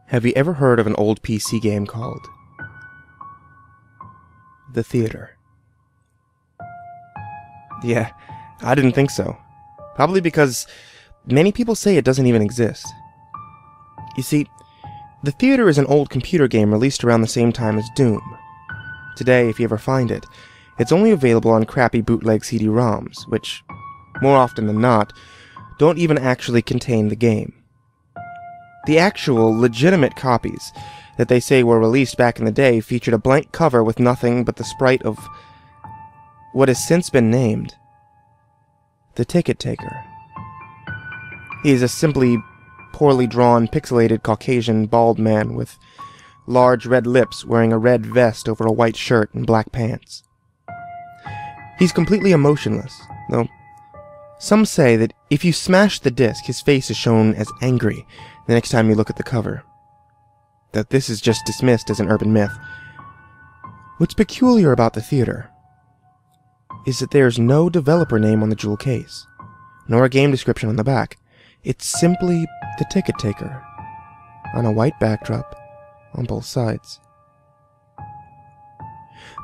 Have you ever heard of an old PC game called The Theater? Yeah, I didn't think so. Probably because many people say it doesn't even exist. You see, The Theater is an old computer game released around the same time as Doom. Today, if you ever find it, it's only available on crappy bootleg CD-ROMs, which, more often than not, don't even actually contain the game. The actual, legitimate copies that they say were released back in the day featured a blank cover with nothing but the sprite of what has since been named the Ticket Taker. He is a simply poorly drawn, pixelated Caucasian bald man with large red lips wearing a red vest over a white shirt and black pants. He's completely emotionless, though some say that if you smash the disc, his face is shown as angry the next time you look at the cover. That this is just dismissed as an urban myth. What's peculiar about The Theater is that there's no developer name on the jewel case, nor a game description on the back. It's simply the Ticket Taker, on a white backdrop on both sides.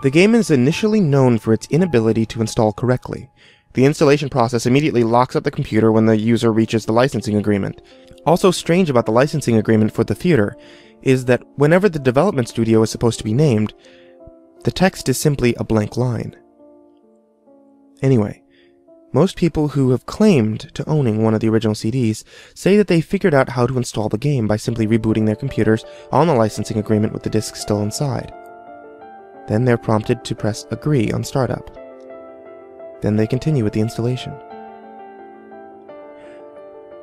The game is initially known for its inability to install correctly. The installation process immediately locks up the computer when the user reaches the licensing agreement. Also strange about the licensing agreement for The Theater is that whenever the development studio is supposed to be named, the text is simply a blank line. Anyway, most people who have claimed to owning one of the original CDs say that they figured out how to install the game by simply rebooting their computers on the licensing agreement with the disc still inside. Then they're prompted to press Agree on startup. Then they continue with the installation.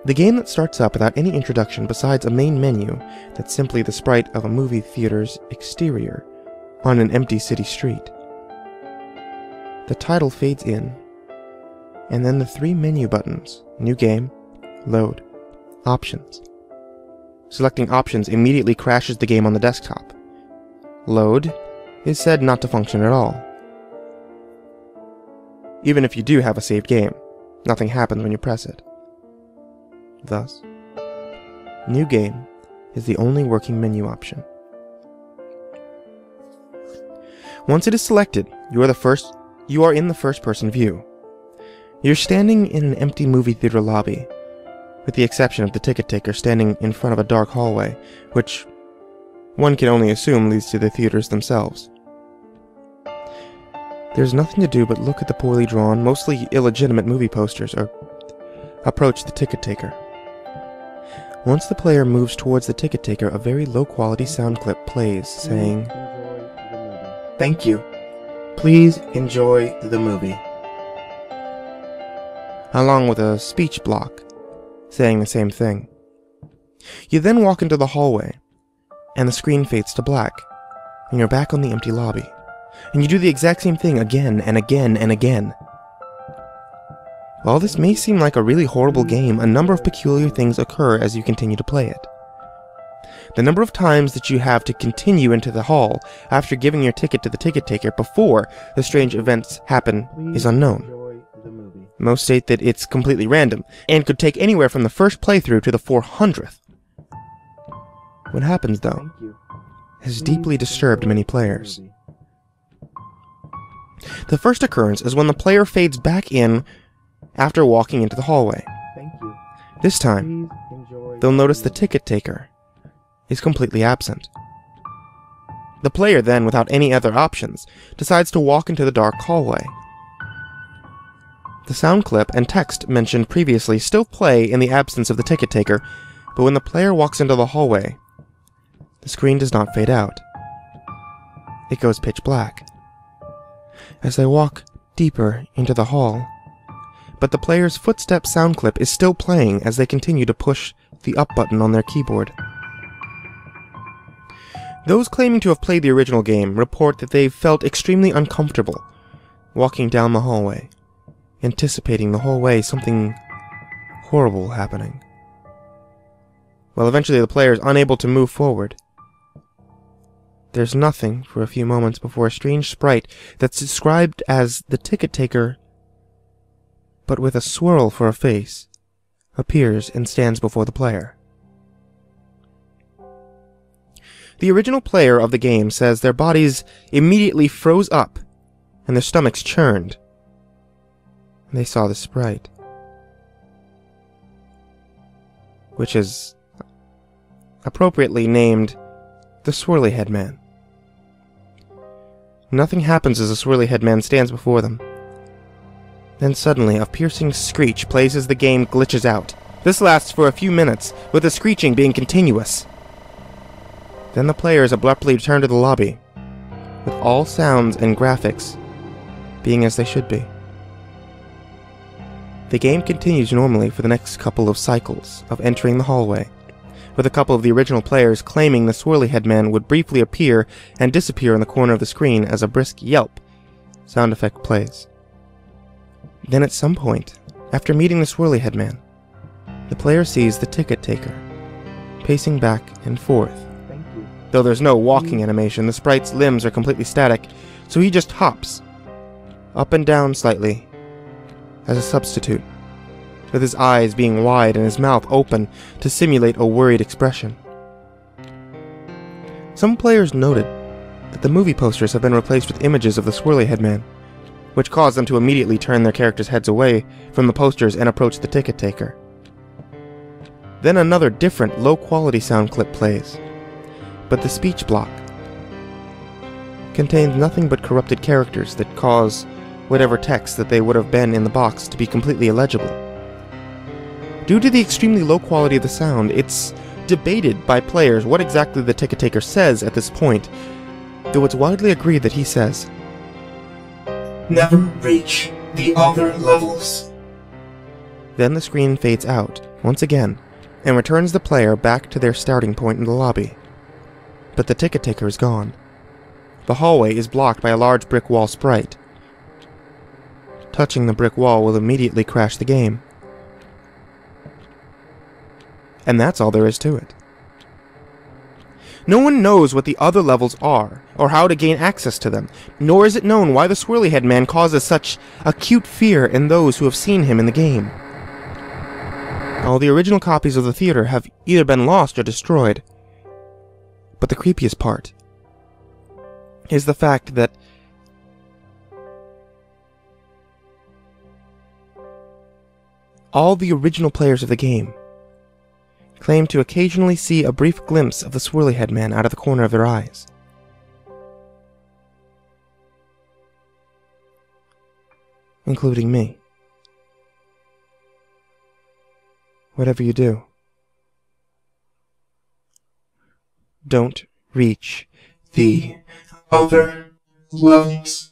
The game that starts up without any introduction besides a main menu that's simply the sprite of a movie theater's exterior on an empty city street. The title fades in, and then the three menu buttons, New Game, Load, Options. Selecting Options immediately crashes the game on the desktop. Load is said not to function at all. Even if you do have a saved game, nothing happens when you press it. Thus, New Game is the only working menu option. Once it is selected, you are in the first-person view. You're standing in an empty movie theater lobby, with the exception of the ticket taker standing in front of a dark hallway, which one can only assume leads to the theaters themselves. There's nothing to do but look at the poorly drawn, mostly illegitimate movie posters or approach the ticket taker. Once the player moves towards the ticket taker, a very low-quality sound clip plays, saying, "Thank you. Please enjoy the movie." Along with a speech block, saying the same thing. You then walk into the hallway, and the screen fades to black, and you're back on the empty lobby. And you do the exact same thing again and again and again. While this may seem like a really horrible game, a number of peculiar things occur as you continue to play it. The number of times that you have to continue into the hall after giving your ticket to the ticket taker before the strange events happen is unknown. Most state that it's completely random, and could take anywhere from the first playthrough to the 400th. What happens, though, has deeply disturbed many players. The first occurrence is when the player fades back in after walking into the hallway. This time, they'll notice the ticket taker is completely absent. The player then, without any other options, decides to walk into the dark hallway. The sound clip and text mentioned previously still play in the absence of the ticket taker, but when the player walks into the hallway, the screen does not fade out. It goes pitch black. As they walk deeper into the hall, but the player's footstep sound clip is still playing as they continue to push the up button on their keyboard. Those claiming to have played the original game report that they felt extremely uncomfortable walking down the hallway, anticipating the whole way something horrible happening. Well, eventually the player is unable to move forward. There's nothing for a few moments before a strange sprite that's described as the ticket taker, but with a swirl for a face, appears and stands before the player. The original player of the game says their bodies immediately froze up and their stomachs churned. They saw the sprite, which is appropriately named the Swirly Head Man. Nothing happens as the Swirly Head Man stands before them. Then suddenly, a piercing screech plays as the game glitches out. This lasts for a few minutes, with the screeching being continuous. Then the players abruptly return to the lobby, with all sounds and graphics being as they should be. The game continues normally for the next couple of cycles of entering the hallway, with a couple of the original players claiming the Swirly Head Man would briefly appear and disappear in the corner of the screen as a brisk yelp sound effect plays. Then at some point, after meeting the Swirly Head Man, the player sees the ticket taker, pacing back and forth. Though there's no walking animation, the sprite's limbs are completely static, so he just hops, up and down slightly, as a substitute, with his eyes being wide and his mouth open to simulate a worried expression. Some players noted that the movie posters have been replaced with images of the Swirly Head Man, which caused them to immediately turn their characters' heads away from the posters and approach the ticket taker. Then another different, low-quality sound clip plays, but the speech block contains nothing but corrupted characters that cause whatever text that they would have been in the box to be completely illegible. Due to the extremely low quality of the sound, it's debated by players what exactly the ticket taker says at this point, though it's widely agreed that he says, "Never reach the other levels." Then the screen fades out, once again, and returns the player back to their starting point in the lobby. But the ticket taker is gone. The hallway is blocked by a large brick wall sprite. Touching the brick wall will immediately crash the game. And that's all there is to it. No one knows what the other levels are, or how to gain access to them, nor is it known why the Swirly Head Man causes such acute fear in those who have seen him in the game. All the original copies of the theater have either been lost or destroyed. But the creepiest part is the fact that all the original players of the game claim to occasionally see a brief glimpse of the Swirly Head Man out of the corner of their eyes. Including me. Whatever you do, don't reach The other levels.